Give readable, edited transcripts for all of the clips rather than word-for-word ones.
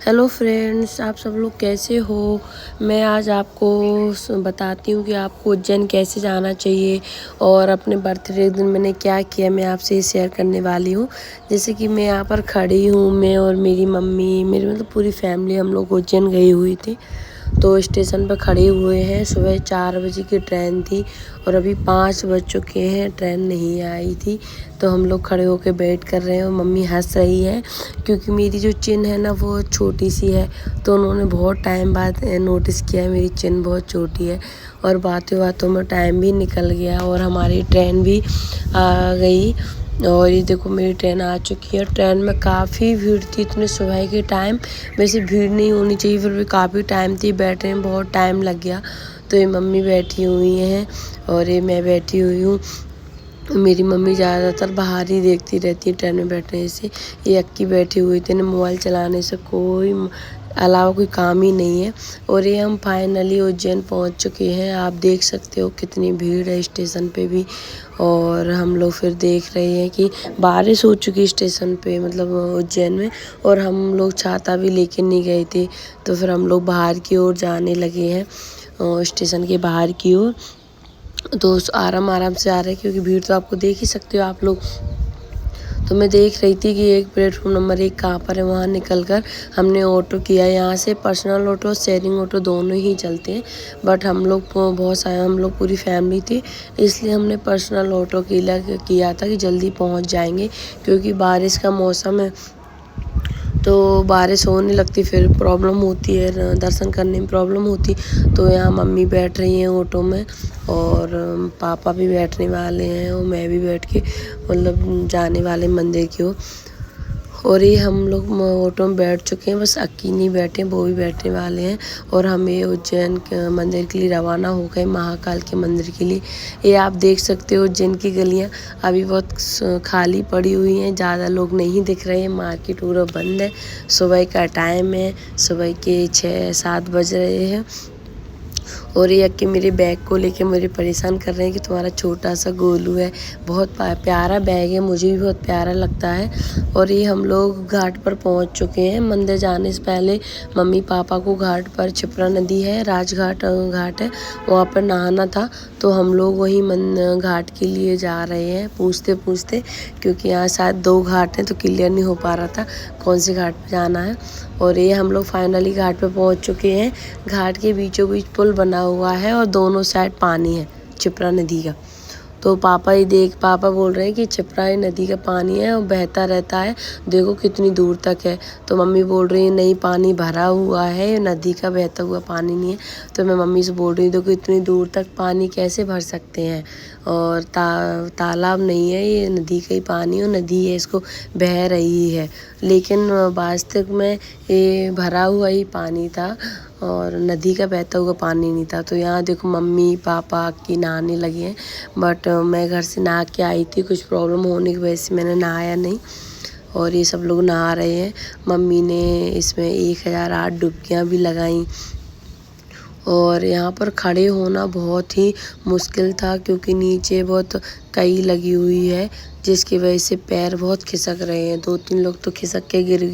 Hello friends, आप सब लोग कैसे हो। मैं आज आपको बताती हूँ कि आपको उज्जैन कैसे जाना चाहिए और अपने बर्थडे के दिन मैंने क्या किया, मैं आपसे शेयर करने वाली हूँ। जैसे कि मैं यहाँ पर खड़ी हूँ, मैं और मेरी मम्मी, मेरी मतलब पूरी फैमिली हम लोग उज्जैन गई हुई थी। तो स्टेशन पर खड़े हुए हैं। सुबह 4 बजे की ट्रेन थी और अभी 5 बज चुके हैं, ट्रेन नहीं आई थी। तो हम लोग खड़े होकर वेट कर रहे हैं और मम्मी हंस रही है क्योंकि मेरी जो चिन है ना वो छोटी सी है। तो उन्होंने बहुत टाइम बाद नोटिस किया है मेरी चिन बहुत छोटी है। और बातों बातों में टाइम भी निकल गया और हमारी ट्रेन भी आ गई। और ये देखो मेरी ट्रेन आ चुकी है। ट्रेन में काफ़ी भीड़ थी इतने सुबह के टाइम। वैसे भीड़ नहीं होनी चाहिए, फिर भी काफ़ी टाइम थी, बैठने में बहुत टाइम लग गया। तो ये मम्मी बैठी हुई हैं और ये मैं बैठी हुई हूँ। मेरी मम्मी ज़्यादातर बाहर ही देखती रहती है ट्रेन में बैठने से। ये अक्की बैठी हुई थी ना, मोबाइल चलाने से कोई अलावा कोई काम ही नहीं है। और ये हम फाइनली उज्जैन पहुंच चुके हैं। आप देख सकते हो कितनी भीड़ है स्टेशन पे भी। और हम लोग फिर देख रहे हैं कि बारिश हो चुकी स्टेशन पे, मतलब उज्जैन में। और हम लोग छाता भी लेके नहीं गए थे, तो फिर हम लोग बाहर की ओर जाने लगे हैं, स्टेशन के बाहर की ओर। तो आराम आराम से आ रहे हैं क्योंकि भीड़ तो आपको देख ही सकते हो आप लोग। तो मैं देख रही थी कि एक प्लेटफॉर्म नंबर 1 कहाँ पर है। वहाँ निकल कर हमने ऑटो किया। यहाँ से पर्सनल ऑटो, शेयरिंग ऑटो दोनों ही चलते हैं, बट हम लोग बहुत सारे, हम लोग पूरी फैमिली थी, इसलिए हमने पर्सनल ऑटो किया था कि जल्दी पहुँच जाएंगे। क्योंकि बारिश का मौसम है तो बारिश होने लगती, फिर प्रॉब्लम होती है, दर्शन करने में प्रॉब्लम होती। तो यहाँ मम्मी बैठ रही हैं ऑटो में और पापा भी बैठने वाले हैं और मैं भी बैठ के मतलब जाने वाले मंदिर की ओर। और ये हम लोग ऑटो में बैठ चुके हैं, बस अक्की नहीं बैठे, वो भी बैठने वाले हैं। और हम ये उज्जैन के मंदिर के लिए रवाना हो गए, महाकाल के मंदिर के लिए। ये आप देख सकते हो उज्जैन की गलियां अभी बहुत खाली पड़ी हुई हैं, ज़्यादा लोग नहीं दिख रहे हैं, मार्केट पूरा बंद है। सुबह का टाइम है, सुबह के 6-7 बज रहे हैं। और ये अक्की मेरे बैग को लेके मुझे परेशान कर रहे हैं कि तुम्हारा छोटा सा गोलू है। बहुत प्यारा बैग है, मुझे भी बहुत प्यारा लगता है। और ये हम लोग घाट पर पहुंच चुके हैं। मंदिर जाने से पहले मम्मी पापा को घाट पर, क्षिप्रा नदी है, राजघाट घाट है, वहाँ पर नहाना था। तो हम लोग वही घाट के लिए जा रहे हैं पूछते पूछते, क्योंकि यहाँ शायद 2 घाट हैं तो क्लियर नहीं हो पा रहा था कौन से घाट पर जाना है। और ये हम लोग फाइनली घाट पे पहुंच चुके हैं। घाट के बीचों बीच पुल बना हुआ है और दोनों साइड पानी है क्षिप्रा नदी का। तो पापा बोल रहे हैं कि क्षिप्रा नदी का पानी है और बहता रहता है, देखो कितनी दूर तक है। तो मम्मी बोल रही है नहीं, पानी भरा हुआ है, नदी का बहता हुआ पानी नहीं है। तो मैं मम्मी से बोल रही हूँ देखो इतनी दूर तक पानी कैसे भर सकते हैं, और तालाब नहीं है, ये नदी का ही पानी, और नदी है, इसको बह रही है। लेकिन वास्तविक में ये भरा हुआ ही पानी था और नदी का बहता हुआ पानी नहीं था। तो यहाँ देखो मम्मी पापा की नहाने लगे हैं, बट मैं घर से नहा के आई थी, कुछ प्रॉब्लम होने की वजह से मैंने नहाया नहीं। और ये सब लोग नहा रहे हैं। मम्मी ने इसमें 1008 डुबकियाँ भी लगाई। और यहाँ पर खड़े होना बहुत ही मुश्किल था क्योंकि नीचे बहुत कई लगी हुई है, जिसकी वजह से पैर बहुत खिसक रहे हैं। 2-3 लोग तो खिसक के गिर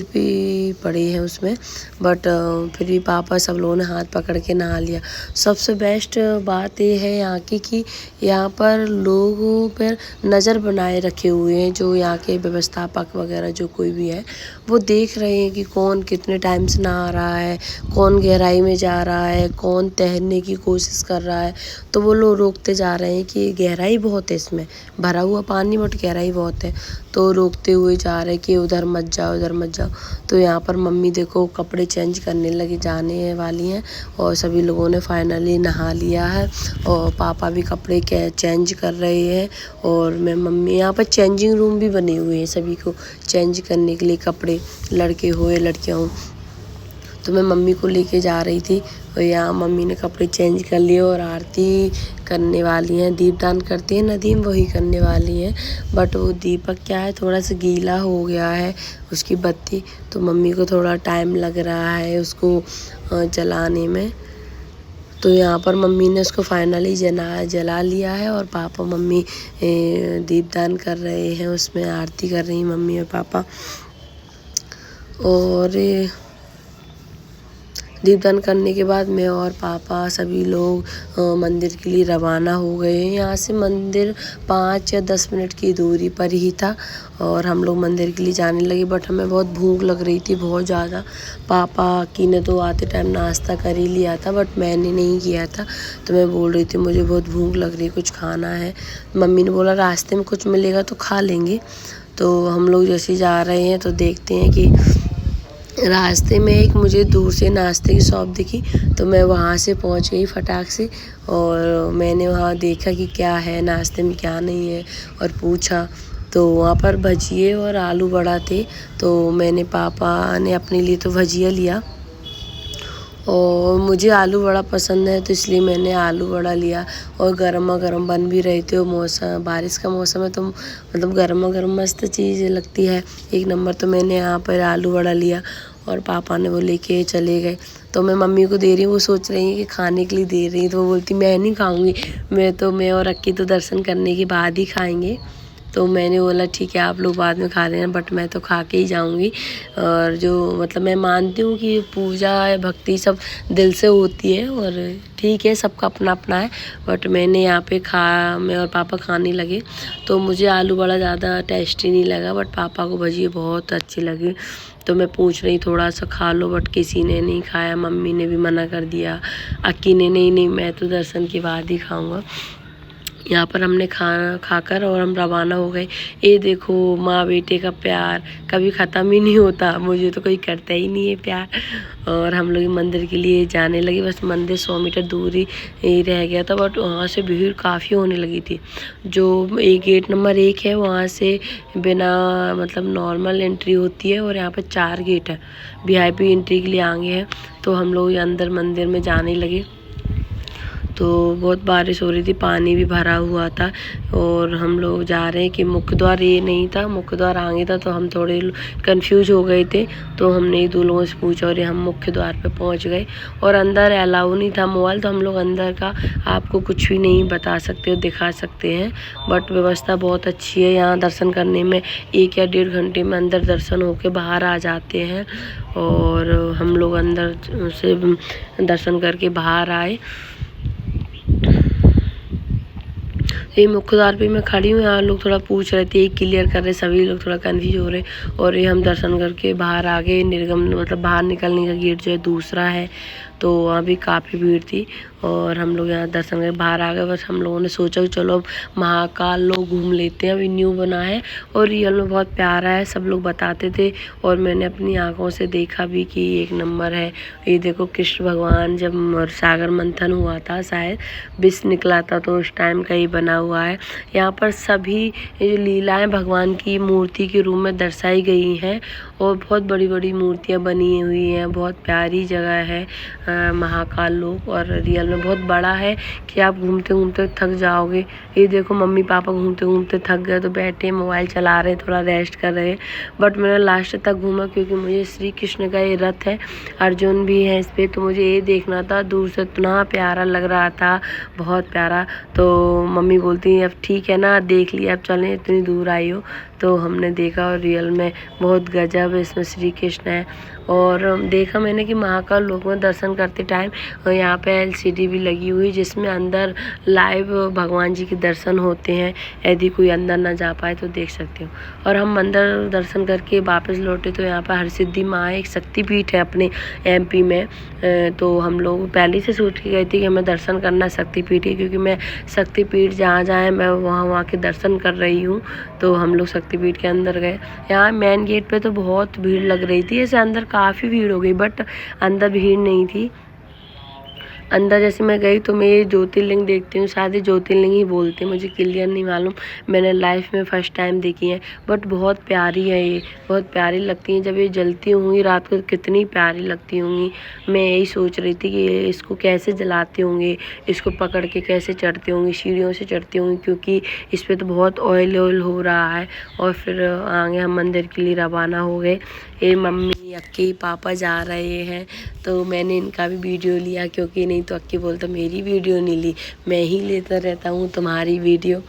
भी पड़े हैं उसमें। बट फिर भी पापा सब लोगों ने हाथ पकड़ के नहा लिया। सबसे बेस्ट बात ये है यहाँ की कि यहाँ पर लोगों पर नज़र बनाए रखे हुए हैं, जो यहाँ के व्यवस्थापक वगैरह जो कोई भी है वो देख रहे हैं कि कौन कितने टाइम से नहा रहा है, कौन गहराई में जा रहा है, कौन तैरने की कोशिश कर रहा है। तो वो लोग रोकते जा रहे हैं कि गहराई बहुत है इसमें, भरा हुआ पानी बट गहराई बहुत है। तो रोकते हुए जा रहे हैं कि उधर मत जाओ, उधर मत जाओ। तो यहाँ पर मम्मी देखो कपड़े चेंज करने लगी, जाने वाली हैं। और सभी लोगों ने फाइनली नहा लिया है और पापा भी कपड़े चेंज कर रहे हैं। और मैं मम्मी, यहाँ पर चेंजिंग रूम भी बने हुए हैं सभी को चेंज करने के लिए कपड़े, लड़के हो या लड़कियाँ हो। तो मैं मम्मी को लेके जा रही थी और यहाँ मम्मी ने कपड़े चेंज कर लिए और आरती करने वाली हैं। दीपदान करती हैं नदी में, वही करने वाली हैं। बट वो दीपक क्या है, थोड़ा सा गीला हो गया है उसकी बत्ती, तो मम्मी को थोड़ा टाइम लग रहा है उसको जलाने में। तो यहाँ पर मम्मी ने उसको फाइनली जला लिया है और पापा मम्मी दीपदान कर रहे हैं, उसमें आरती कर रही हैं मम्मी और पापा। और दीपदान करने के बाद मैं और पापा सभी लोग मंदिर के लिए रवाना हो गए हैं। यहाँ से मंदिर 5 या 10 मिनट की दूरी पर ही था और हम लोग मंदिर के लिए जाने लगे। बट हमें बहुत भूख लग रही थी, बहुत ज़्यादा। पापा की ने तो आते टाइम नाश्ता कर ही लिया था, बट मैंने नहीं किया था। तो मैं बोल रही थी मुझे बहुत भूख लग रही है, कुछ खाना है। मम्मी ने बोला रास्ते में कुछ मिलेगा तो खा लेंगे। तो हम लोग जैसे जा रहे हैं तो देखते हैं कि रास्ते में एक मुझे दूर से नाश्ते की शॉप दिखी, तो मैं वहाँ से पहुँच गई फटाक से। और मैंने वहाँ देखा कि क्या है नाश्ते में, क्या नहीं है, और पूछा तो वहाँ पर भजिए और आलू बड़ा थे। तो मैंने, पापा ने अपने लिए तो भजिया लिया और मुझे आलू बड़ा पसंद है, तो इसलिए मैंने आलू बड़ा लिया। और गरमा गरम बन भी रहे थे, और मौसम बारिश का मौसम है तो मतलब गरमा गरम मस्त चीज़ लगती है, एक नंबर। तो मैंने यहाँ पर आलू बड़ा लिया और पापा ने वो लेके चले गए। तो मैं मम्मी को दे रही हूँ, वो सोच रही है कि खाने के लिए दे रही है, तो वो बोलती मैं नहीं खाऊंगी, मैं और अक्की तो दर्शन करने के बाद ही खाएंगे। तो मैंने बोला ठीक है आप लोग बाद में खा लेना, बट मैं तो खा के ही जाऊंगी। और जो मतलब मैं मानती हूँ कि पूजा भक्ति सब दिल से होती है, और ठीक है सबका अपना अपना है। बट मैंने यहाँ पे मैं और पापा खाने लगे, तो मुझे आलू बड़ा ज़्यादा टेस्टी नहीं लगा, बट पापा को भजिए बहुत अच्छी लगी। तो मैं पूछ रही थोड़ा सा खा लो, बट किसी ने नहीं खाया। मम्मी ने भी मना कर दिया, अक्की ने नहीं मैं तो दर्शन के बाद ही खाऊंगा। यहाँ पर हमने खाना खाकर और हम रवाना हो गए। ये देखो माँ बेटे का प्यार कभी ख़त्म ही नहीं होता, मुझे तो कोई करता ही नहीं है प्यार। और हम लोग मंदिर के लिए जाने लगे, बस मंदिर 100 मीटर दूर ही रह गया था, बट वहाँ से भीड़ काफ़ी होने लगी थी। जो गेट नंबर 1 है वहाँ से बिना मतलब नॉर्मल एंट्री होती है, और यहाँ पर 4 गेट है VIP एंट्री के लिए आगे हैं। तो हम लोग अंदर मंदिर में जाने लगे, तो बहुत बारिश हो रही थी, पानी भी भरा हुआ था। और हम लोग जा रहे हैं कि मुख्य द्वार ये नहीं था, मुख्य द्वार आगे था, तो हम थोड़े कंफ्यूज हो गए थे। तो हमने एक दो लोगों से पूछा और हम मुख्य द्वार पे पहुंच गए। और अंदर अलाउ नहीं था मोबाइल, तो हम लोग अंदर का आपको कुछ भी नहीं बता सकते और दिखा सकते हैं, बट व्यवस्था बहुत अच्छी है। यहाँ दर्शन करने में 1 या 1.5 घंटे में अंदर दर्शन होके बाहर आ जाते हैं। और हम लोग अंदर से दर्शन करके बाहर आए। ये मुख्य द्वार पे मैं खड़ी हूँ, यहाँ लोग थोड़ा पूछ रहे थे, क्लियर कर रहे, सभी लोग थोड़ा कन्फ्यूज हो रहे। और ये हम दर्शन करके बाहर आ गए। निर्गम मतलब बाहर निकलने का गेट जो है दूसरा है, तो वहाँ भी काफ़ी भीड़ थी। और हम लोग यहाँ दर्शन करके बाहर आ गए। बस हम लोगों ने सोचा कि चलो अब महाकाल लोग घूम लेते हैं, अभी न्यू बना है और रियल में बहुत प्यारा है, सब लोग बताते थे। और मैंने अपनी आंखों से देखा भी कि एक नंबर है। ये देखो कृष्ण भगवान जब सागर मंथन हुआ था, शायद विष निकला था, तो उस टाइम का ही बना हुआ है। यहाँ पर सभी जो लीलाएं भगवान की मूर्ति के रूप में दर्शाई गई हैं, और बहुत बड़ी बड़ी मूर्तियाँ बनी हुई हैं। बहुत प्यारी जगह है महाकाल लोक, और रियल में बहुत बड़ा है कि आप घूमते घूमते थक जाओगे। ये देखो मम्मी पापा घूमते घूमते थक गए, तो बैठे मोबाइल चला रहे हैं, थोड़ा रेस्ट कर रहे हैं। बट मैंने लास्ट तक घूमा, क्योंकि मुझे श्री कृष्ण का ये रथ है, अर्जुन भी है इस पर, तो मुझे ये देखना था। दूर से इतना प्यारा लग रहा था, बहुत प्यारा। तो मम्मी बोलती है अब ठीक है ना, देख लिया, अब चलें, इतनी दूर आई हो। तो हमने देखा और रियल में बहुत गजब इसमें श्री कृष्ण है। और देखा मैंने कि महाकाल लोक में दर्शन करते टाइम यहाँ पे LCD भी लगी हुई, जिसमें अंदर लाइव भगवान जी के दर्शन होते हैं। यदि कोई अंदर ना जा पाए तो देख सकते हो। और हम अंदर दर्शन करके वापस लौटे, तो यहाँ पर हरसिद्धि माँ एक शक्तिपीठ है अपने MP में। तो हम लोग पहले से सोच के गए थे कि हमें दर्शन करना शक्तिपीठ है, क्योंकि मैं शक्तिपीठ जहाँ जहाँ मैं वहाँ के दर्शन कर रही हूँ। तो हम लोग शक्तिपीठ के अंदर गए। यहाँ मेन गेट पे तो बहुत भीड़ लग रही थी, ऐसे अंदर काफ़ी भीड़ हो गई, बट अंदर भीड़ नहीं थी। अंदर जैसे मैं गई तो मैं ये ज्योतिर्लिंग देखती हूँ, शायद ये ज्योतिर्लिंग ही बोलते हैं, मुझे क्लियर नहीं मालूम, मैंने लाइफ में फ़र्स्ट टाइम देखी है। बट बहुत प्यारी है ये, बहुत प्यारी लगती हैं। जब ये जलती होंगी रात को कितनी प्यारी लगती होंगी। मैं यही सोच रही थी कि इसको कैसे जलाते होंगे, इसको पकड़ के कैसे चढ़ते होंगे, सीढ़ियों से चढ़ते होंगे, क्योंकि इस पर तो बहुत ऑयल हो रहा है। और फिर आगे हम मंदिर के लिए रवाना हो गए। ये मम्मी अक्की पापा जा रहे हैं, तो मैंने इनका भी वीडियो लिया, क्योंकि नहीं तो अक्की बोलता मेरी वीडियो नहीं ली, मैं ही लेता रहता हूँ तुम्हारी वीडियो।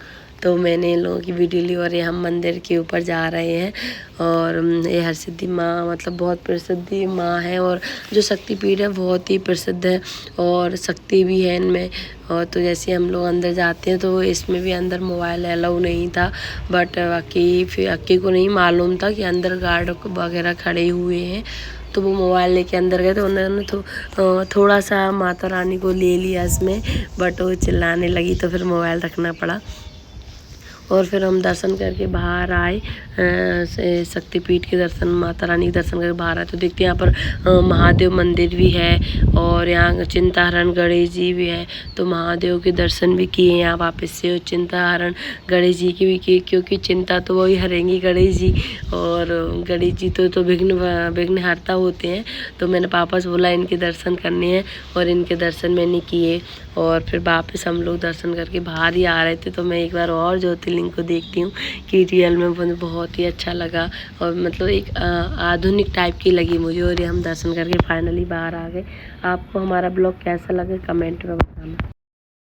तो मैंने इन लोगों की वीडियो ली और ये हम मंदिर के ऊपर जा रहे हैं। और ये हरसिद्धि माँ मतलब बहुत प्रसिद्ध माँ है और जो शक्तिपीठ है बहुत ही प्रसिद्ध है और शक्ति भी है इनमें। और तो जैसे हम लोग अंदर जाते हैं तो इसमें भी अंदर मोबाइल अलाउ नहीं था, बट अक्की को नहीं मालूम था कि अंदर गार्ड वगैरह खड़े हुए हैं, तो वो मोबाइल लेके अंदर गए। तो उन्होंने थोड़ा सा माता रानी को ले लिया इसमें, बट वो चिल्लाने लगी तो फिर मोबाइल रखना पड़ा। और फिर हम दर्शन करके बाहर आए, शक्तिपीठ के दर्शन, माता रानी के दर्शन करके बाहर आए तो देखते हैं यहाँ पर महादेव मंदिर भी है और यहाँ चिंताहरण गणेश जी भी है। तो महादेव के दर्शन भी किए यहाँ वापस से, और चिंताहरण गणेश जी की भी किए, क्योंकि चिंता तो वही हरेंगी गणेश जी, और गणेश जी तो विघ्नहर्ता होते हैं। तो मैंने पापा से बोला इनके दर्शन करने हैं और इनके दर्शन मैंने किए। और फिर वापस हम लोग दर्शन करके बाहर ही आ रहे थे, तो मैं एक बार और ज्योतिर्लिंग को देखती हूँ कि रियल में मुझे बहुत ही अच्छा लगा और मतलब एक आधुनिक टाइप की लगी मुझे। और ये हम दर्शन करके फाइनली बाहर आ गए। आपको हमारा ब्लॉग कैसा लगे कमेंट में बताना।